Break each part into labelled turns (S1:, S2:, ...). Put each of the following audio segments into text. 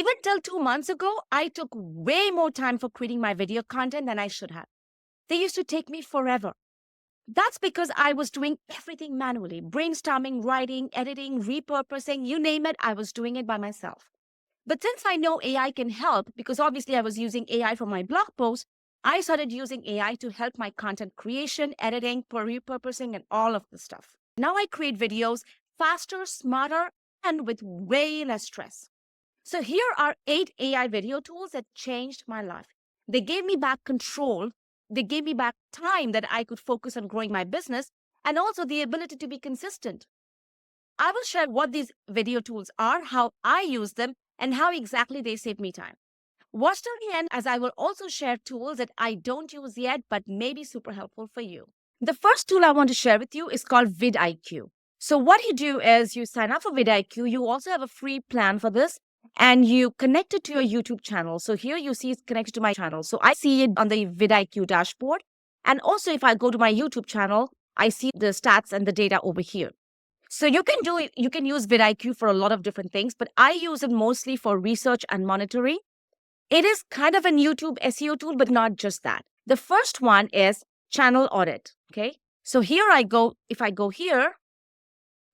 S1: Even till 2 months ago, I took way more time for creating my video content than I should have. They used to take me forever. That's because I was doing everything manually, brainstorming, writing, editing, repurposing, you name it, I was doing it by myself. But since I know AI can help, because obviously I was using AI for my blog posts, I started using AI to help my content creation, editing, repurposing, and all of the stuff. Now I create videos faster, smarter, and with way less stress. So here are 8 AI video tools that changed my life. They gave me back control. They gave me back time that I could focus on growing my business and also the ability to be consistent. I will share what these video tools are, how I use them, and how exactly they save me time. Watch till the end as I will also share tools that I don't use yet but may be super helpful for you. The first tool I want to share with you is called vidIQ. So what you do is you sign up for vidIQ. You also have a free plan for this and you connect it to your YouTube channel. So here you see it's connected to my channel. So I see it on the vidIQ dashboard. And also if I go to my YouTube channel, I see the stats and the data over here. So you can use vidIQ for a lot of different things, but I use it mostly for research and monitoring. It is kind of a YouTube SEO tool, but not just that. The first one is channel audit. Okay. So here I go, if I go here,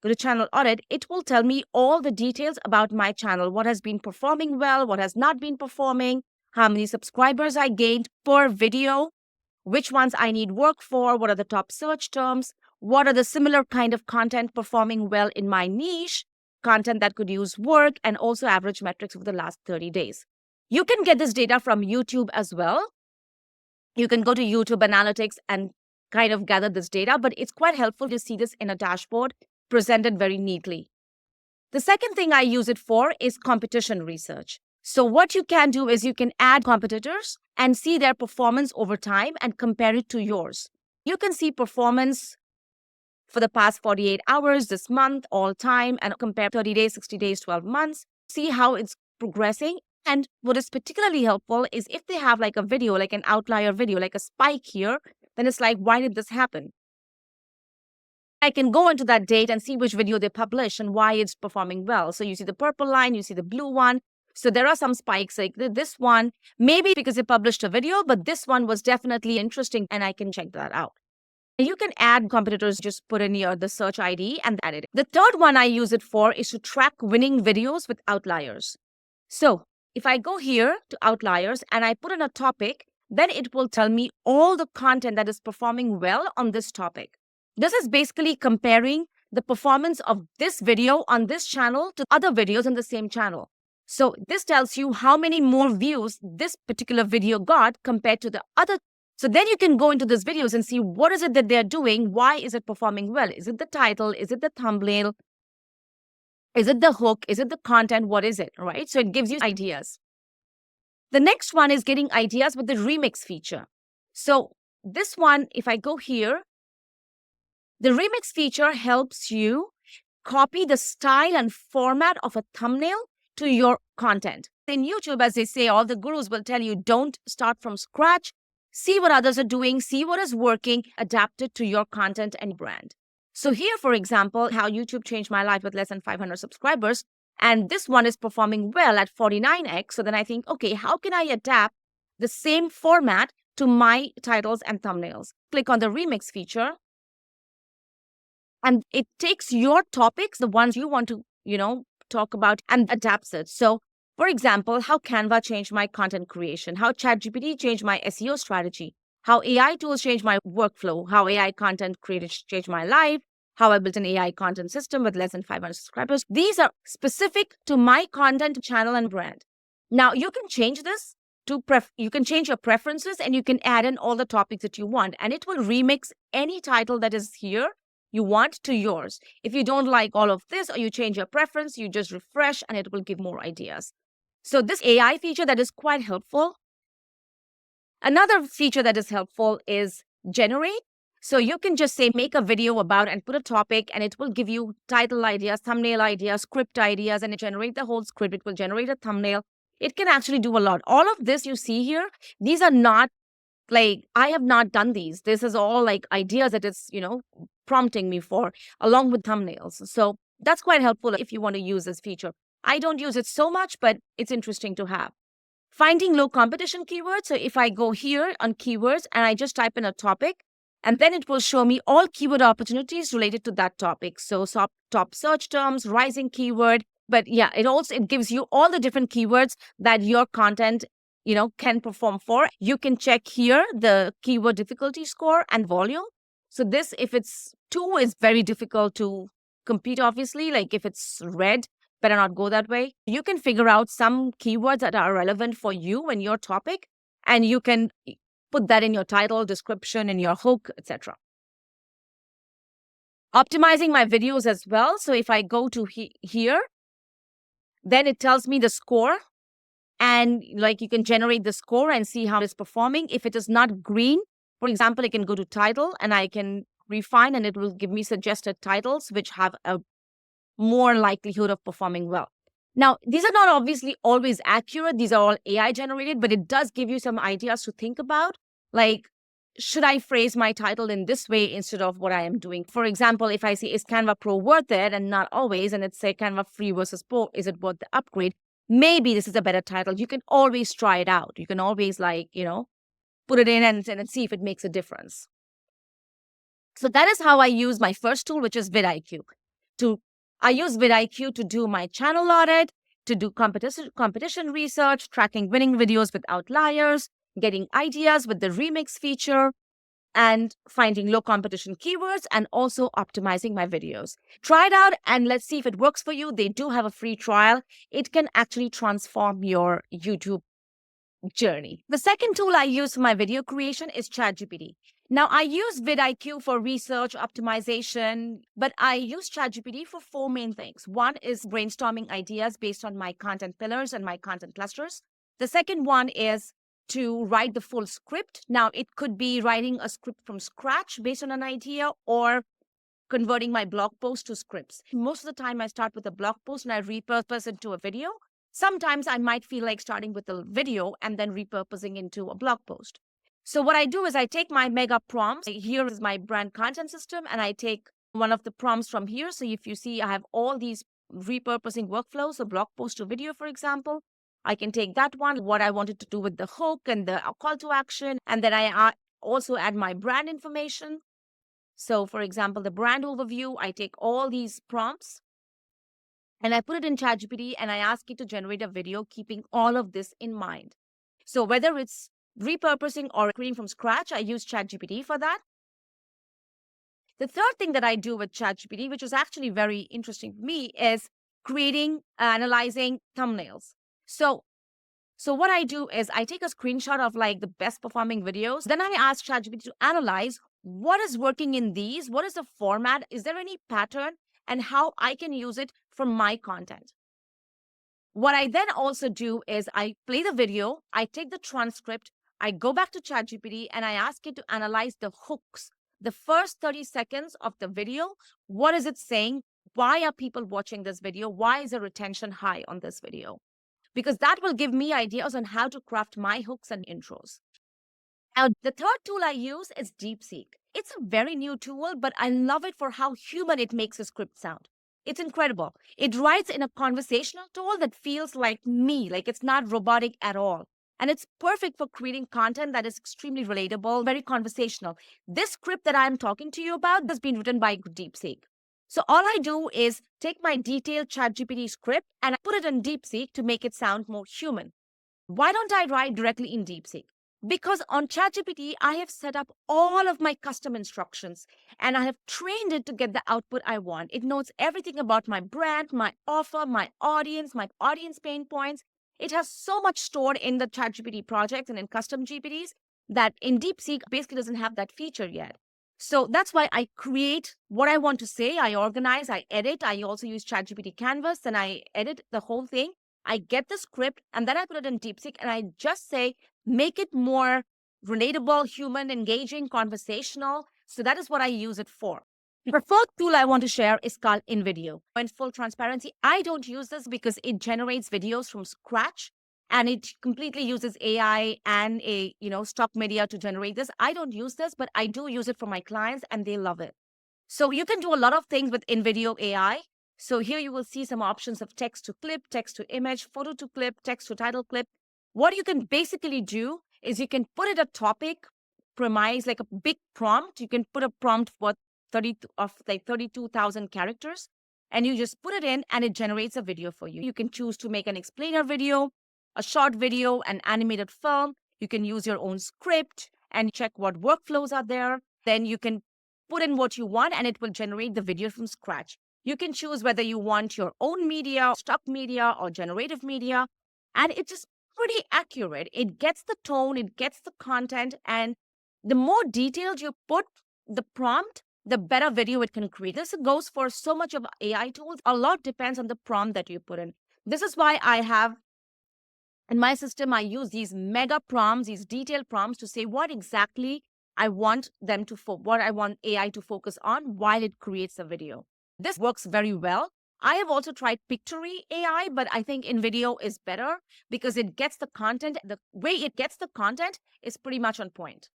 S1: go to channel audit, it will tell me all the details about my channel, what has been performing well, what has not been performing, how many subscribers I gained per video, which ones I need work for, what are the top search terms, what are the similar kind of content performing well in my niche, content that could use work, and also average metrics over the last 30 days. You can get this data from YouTube as well. You can go to YouTube Analytics and kind of gather this data, but it's quite helpful to see this in a dashboard presented very neatly. The second thing I use it for is competition research. So what you can do is you can add competitors and see their performance over time and compare it to yours. You can see performance for the past 48 hours, this month, all time, and compare 30 days, 60 days, 12 months, see how it's progressing. And what is particularly helpful is if they have like a video, like an outlier video, like a spike here, then it's like, why did this happen? I can go into that date and see which video they publish and why it's performing well. So you see the purple line, you see the blue one. So there are some spikes like this one, maybe because they published a video, but this one was definitely interesting and I can check that out. You can add competitors, just put in the search ID and add it. The third one I use it for is to track winning videos with outliers. So if I go here to outliers and I put in a topic, then it will tell me all the content that is performing well on this topic. This is basically comparing the performance of this video on this channel to other videos on the same channel. So this tells you how many more views this particular video got compared to the other. So then you can go into these videos and see what is it that they're doing? Why is it performing well? Is it the title? Is it the thumbnail? Is it the hook? Is it the content? What is it, right? So it gives you ideas. The next one is getting ideas with the remix feature. So this one, if I go here, the remix feature helps you copy the style and format of a thumbnail to your content. In YouTube, as they say, all the gurus will tell you, don't start from scratch. See what others are doing, see what is working, adapt it to your content and brand. So here, for example, how YouTube changed my life with less than 500 subscribers. And this one is performing well at 49x. So then I think, okay, how can I adapt the same format to my titles and thumbnails? Click on the remix feature. And it takes your topics, the ones you want to, talk about, and adapts it. So for example, how Canva changed my content creation, how ChatGPT changed my SEO strategy, how AI tools changed my workflow, how AI content created changed my life, how I built an AI content system with less than 500 subscribers. These are specific to my content, channel, and brand. Now, you can change this you can change your preferences and you can add in all the topics that you want, and it will remix any title that is here you want to yours. If you don't like all of this or you change your preference, you just refresh and it will give more ideas. So this AI feature that is quite helpful. Another feature that is helpful is generate. So you can just say, make a video about and put a topic and it will give you title ideas, thumbnail ideas, script ideas, and it generate the whole script. It will generate a thumbnail. It can actually do a lot. All of this you see here, these are not like, I have not done these. This is all like ideas that it's, prompting me for along with thumbnails. So that's quite helpful if you want to use this feature. I don't use it so much, but it's interesting to have. Finding low competition keywords. So if I go here on keywords and I just type in a topic, and then it will show me all keyword opportunities related to that topic. So top search terms, rising keyword. But yeah, it gives you all the different keywords that your content, can perform for. You can check here the keyword difficulty score and volume. So this, if it's 2, is very difficult to compete, obviously. Like if it's red, better not go that way. You can figure out some keywords that are relevant for you and your topic, and you can put that in your title, description, in your hook, etc. Optimizing my videos as well. So if I go to here, then it tells me the score, and like you can generate the score and see how it's performing. If it is not green, for example, I can go to title and I can refine, and it will give me suggested titles which have a more likelihood of performing well. Now, these are not obviously always accurate. These are all AI generated, but it does give you some ideas to think about. Like, should I phrase my title in this way instead of what I am doing? For example, if I say, is Canva Pro worth it? And not always, and it's say Canva free versus Pro, is it worth the upgrade? Maybe this is a better title. You can always try it out. You can always put it in and see if it makes a difference. So that is how I use my first tool, which is vidIQ. I use vidIQ to do my channel audit, to do competition research, tracking winning videos with outliers, getting ideas with the remix feature, and finding low competition keywords, and also optimizing my videos. Try it out and let's see if it works for you. They do have a free trial. It can actually transform your YouTube journey. The second tool I use for my video creation is ChatGPT. Now, I use vidIQ for research optimization, but I use ChatGPT for 4 main things. One is brainstorming ideas based on my content pillars and my content clusters. The second one is to write the full script. Now, it could be writing a script from scratch based on an idea, or converting my blog post to scripts. Most of the time, I start with a blog post and I repurpose it to a video. Sometimes I might feel like starting with a video and then repurposing into a blog post. So what I do is I take my mega prompts. Here is my brand content system, and I take one of the prompts from here. So if you see, I have all these repurposing workflows, a blog post to video, for example. I can take that one, what I wanted to do with the hook and the call to action, and then I also add my brand information. So for example, the brand overview, I take all these prompts and I put it in ChatGPT and I ask it to generate a video keeping all of this in mind. So whether it's repurposing or creating from scratch, I use ChatGPT for that. The third thing that I do with ChatGPT, which is actually very interesting for me, is analyzing thumbnails. So what I do is I take a screenshot of like the best performing videos. Then I ask ChatGPT to analyze what is working in these, what is the format, is there any pattern, and how I can use it for my content. What I then also do is I play the video, I take the transcript, I go back to ChatGPT and I ask it to analyze the hooks, the first 30 seconds of the video. What is it saying? Why are people watching this video? Why is the retention high on this video? Because that will give me ideas on how to craft my hooks and intros. Now, the third tool I use is DeepSeek. It's a very new tool, but I love it for how human it makes a script sound. It's incredible. It writes in a conversational tone that feels like me, like it's not robotic at all. And it's perfect for creating content that is extremely relatable, very conversational. This script that I'm talking to you about has been written by DeepSeek. So all I do is take my detailed ChatGPT script and I put it in DeepSeek to make it sound more human. Why don't I write directly in DeepSeek? Because on ChatGPT, I have set up all of my custom instructions and I have trained it to get the output I want. It knows everything about my brand, my offer, my audience pain points. It has so much stored in the ChatGPT project and in custom GPTs that in DeepSeek basically doesn't have that feature yet. So that's why I create what I want to say. I organize, I edit. I also use ChatGPT Canvas and I edit the whole thing. I get the script and then I put it in DeepSeek and I just say, make it more relatable, human, engaging, conversational. So that is what I use it for. The fourth tool I want to share is called InVideo. In full transparency, I don't use this because it generates videos from scratch and it completely uses AI and stock media to generate this. I don't use this, but I do use it for my clients and they love it. So you can do a lot of things with InVideo AI. So here you will see some options of text to clip, text to image, photo to clip, text to title clip. What you can basically do is you can put it a topic, premise, like a big prompt. You can put a prompt for 32,000 characters, and you just put it in and it generates a video for you. You can choose to make an explainer video, a short video, an animated film. You can use your own script and check what workflows are there. Then you can put in what you want and it will generate the video from scratch. You can choose whether you want your own media, stock media, or generative media. And it's just pretty accurate. It gets the tone, it gets the content, and the more detailed you put the prompt, the better video it can create. This goes for so much of AI tools. A lot depends on the prompt that you put in. This is why I have in my system, I use these mega prompts, these detailed prompts to say what exactly I want them to what I want AI to focus on while it creates a video. This works very well. I have also tried Pictory AI, but I think in video is better because it gets the content. The way it gets the content is pretty much on point.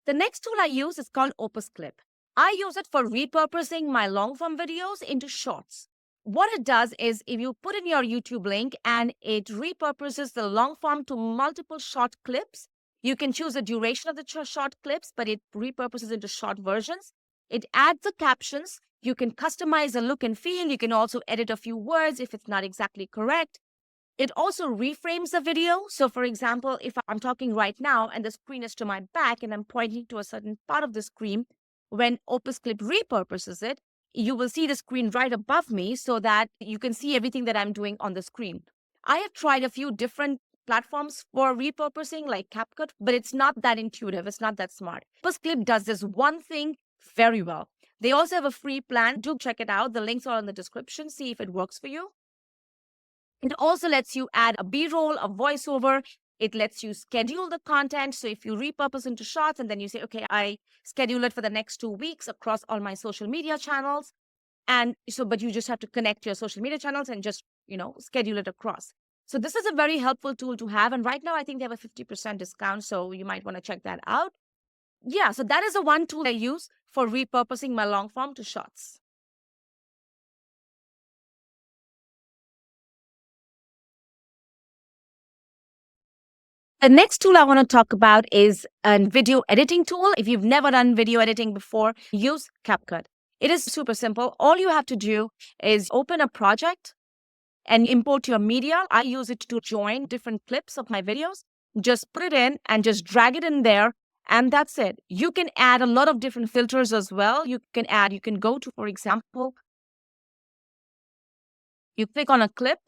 S1: The next tool I use is called Opus Clip. I use it for repurposing my long form videos into shorts. What it does is if you put in your YouTube link and it repurposes the long form to multiple short clips, you can choose the duration of the short clips, but it repurposes into short versions. It adds the captions. You can customize the look and feel. You can also edit a few words if it's not exactly correct. It also reframes the video. So for example, if I'm talking right now and the screen is to my back and I'm pointing to a certain part of the screen, when Opus Clip repurposes it, you will see the screen right above me so that you can see everything that I'm doing on the screen. I have tried a few different platforms for repurposing like CapCut, but it's not that intuitive. It's not that smart. Opus Clip does this one thing very well. They also have a free plan. Do check it out. The links are in the description. See if it works for you. It also lets you add a B-roll, a voiceover. It lets you schedule the content. So if you repurpose into shots and then you say, okay, I schedule it for the next 2 weeks across all my social media channels. And so, but you just have to connect your social media channels and just, schedule it across. So this is a very helpful tool to have. And right now, I think they have a 50% discount. So you might want to check that out. Yeah, so that is the one tool I use for repurposing my long form to shots. The next tool I want to talk about is a video editing tool. If you've never done video editing before, use CapCut. It is super simple. All you have to do is open a project and import your media. I use it to join different clips of my videos. Just put it in and just drag it in there. And that's it. You can add a lot of different filters as well. You can go to, for example, you click on a clip.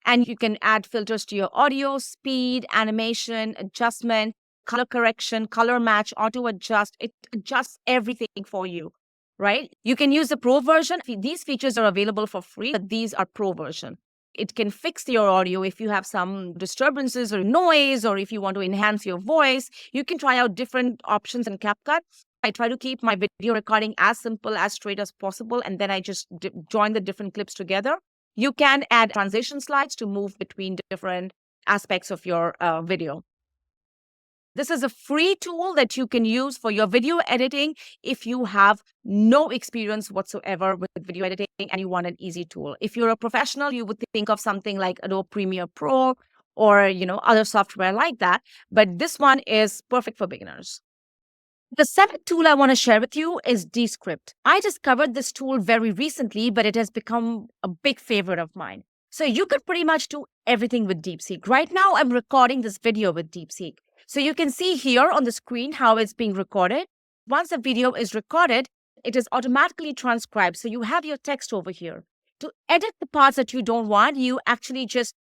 S1: And you can add filters to your audio, speed, animation, adjustment, color correction, color match, auto adjust. It adjusts everything for you, right? You can use the pro version. These features are available for free, but these are pro version. It can fix your audio if you have some disturbances or noise, or if you want to enhance your voice. You can try out different options in CapCut. I try to keep my video recording as simple, as straight as possible, and then I just join the different clips together. You can add transition slides to move between different aspects of your video. This is a free tool that you can use for your video editing if you have no experience whatsoever with video editing and you want an easy tool. If you're a professional, you would think of something like Adobe Premiere Pro or other software like that. But this one is perfect for beginners. The seventh tool I want to share with you is Descript. I discovered this tool very recently, but it has become a big favorite of mine. So you could pretty much do everything with DeepSeek. Right now, I'm recording this video with DeepSeek. So you can see here on the screen how it's being recorded. Once the video is recorded, it is automatically transcribed. So you have your text over here. To edit the parts that you don't want, you actually just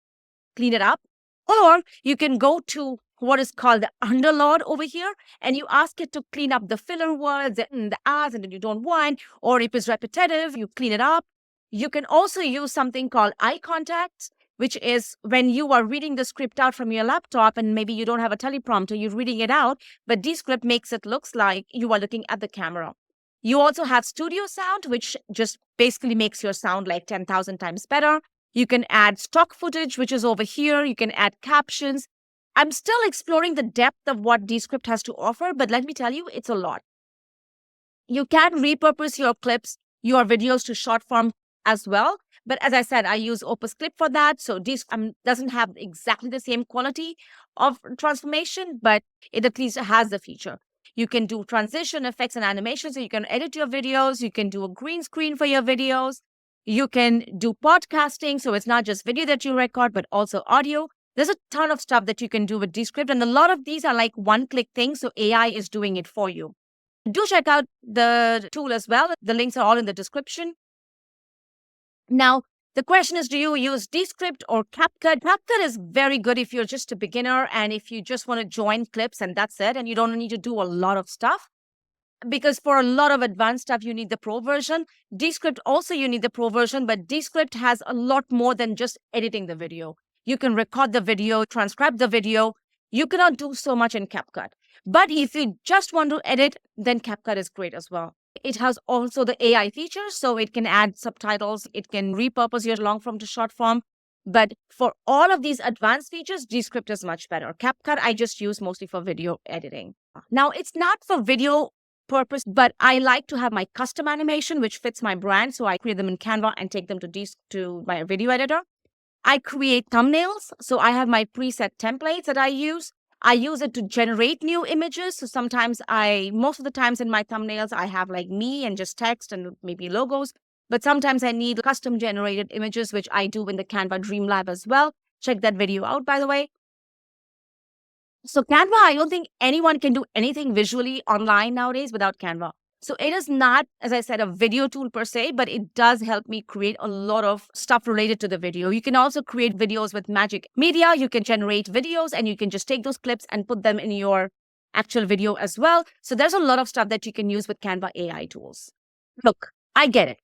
S1: clean it up. Or you can go to what is called the underlord over here, and you ask it to clean up the filler words and the as and that you don't want, or if it's repetitive, you clean it up. You can also use something called eye contact, which is when you are reading the script out from your laptop and maybe you don't have a teleprompter, you're reading it out, but Descript makes it looks like you are looking at the camera. You also have studio sound, which just basically makes your sound like 10,000 times better. You can add stock footage, which is over here. You can add captions. I'm still exploring the depth of what Descript has to offer, but let me tell you, it's a lot. You can repurpose your clips, your videos to short form as well. But as I said, I use Opus Clip for that. So this doesn't have exactly the same quality of transformation, but it at least has the feature. You can do transition effects and animations. So you can edit your videos. You can do a green screen for your videos. You can do podcasting. So it's not just video that you record, but also audio. There's a ton of stuff that you can do with Descript. And a lot of these are like one-click things. So AI is doing it for you. Do check out the tool as well. The links are all in the description. Now, the question is, do you use Descript or CapCut? CapCut is very good if you're just a beginner and if you just want to join clips and that's it, and you don't need to do a lot of stuff. Because for a lot of advanced stuff, you need the pro version. Descript also, you need the pro version, but Descript has a lot more than just editing the video. You can record the video, transcribe the video. You cannot do so much in CapCut. But if you just want to edit, then CapCut is great as well. It has also the AI features, so it can add subtitles. It can repurpose your long form to short form. But for all of these advanced features, Descript is much better. CapCut, I just use mostly for video editing. Now, it's not for video purpose, but I like to have my custom animation, which fits my brand. So I create them in Canva and take them to my video editor. I create thumbnails. So I have my preset templates that I use. I use it to generate new images. So sometimes most of the times in my thumbnails, I have like me and just text and maybe logos. But sometimes I need custom generated images, which I do in the Canva Dream Lab as well. Check that video out, by the way. So Canva, I don't think anyone can do anything visually online nowadays without Canva. So it is not, as I said, a video tool per se, but it does help me create a lot of stuff related to the video. You can also create videos with Magic Media. You can generate videos and you can just take those clips and put them in your actual video as well. So there's a lot of stuff that you can use with Canva AI tools. Look, I get it.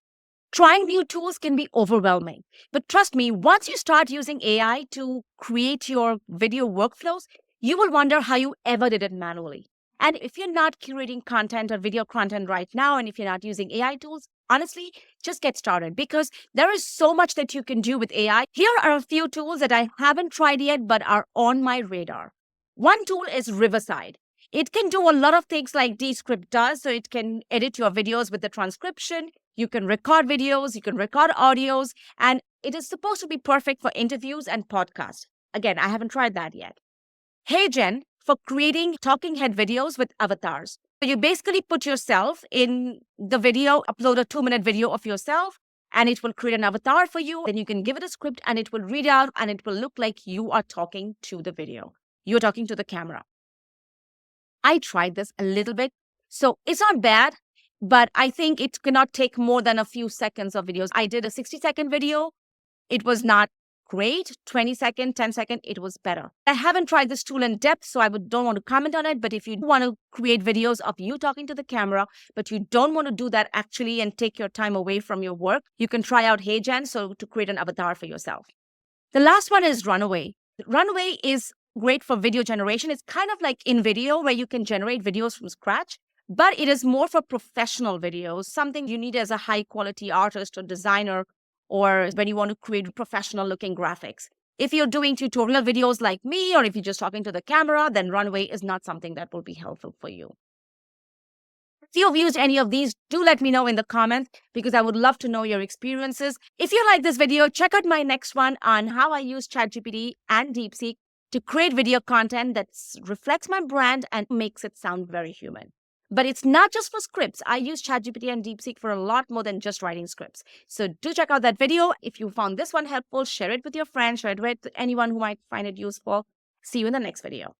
S1: Trying new tools can be overwhelming. But trust me, once you start using AI to create your video workflows, you will wonder how you ever did it manually. And if you're not curating content or video content right now, and if you're not using AI tools, honestly, just get started because there is so much that you can do with AI. Here are a few tools that I haven't tried yet, but are on my radar. One tool is Riverside. It can do a lot of things like Descript does. So it can edit your videos with the transcription. You can record videos, you can record audios, and it is supposed to be perfect for interviews and podcasts. Again, I haven't tried that yet. HeyGen for creating talking head videos with avatars. So you basically put yourself in the video, upload a 2-minute video of yourself, and it will create an avatar for you. Then you can give it a script and it will read out and it will look like you are talking to the video. You're talking to the camera. I tried this a little bit. So it's not bad, but I think it cannot take more than a few seconds of videos. I did a 60-second video. It was not great. 20-second, 10-second, it was better. I haven't tried this tool in depth, so I don't want to comment on it. But if you want to create videos of you talking to the camera, but you don't want to do that actually and take your time away from your work, you can try out HeyGen to create an avatar for yourself. The last one is Runway. Runway is great for video generation. It's kind of like InVideo where you can generate videos from scratch, but it is more for professional videos, something you need as a high quality artist or designer, or when you want to create professional looking graphics. If you're doing tutorial videos like me, or if you're just talking to the camera, then Runway is not something that will be helpful for you. If you've used any of these, do let me know in the comments because I would love to know your experiences. If you like this video, check out my next one on how I use ChatGPT and DeepSeek to create video content that reflects my brand and makes it sound very human. But it's not just for scripts. I use ChatGPT and DeepSeek for a lot more than just writing scripts. So do check out that video. If you found this one helpful, share it with your friends, share it with anyone who might find it useful. See you in the next video.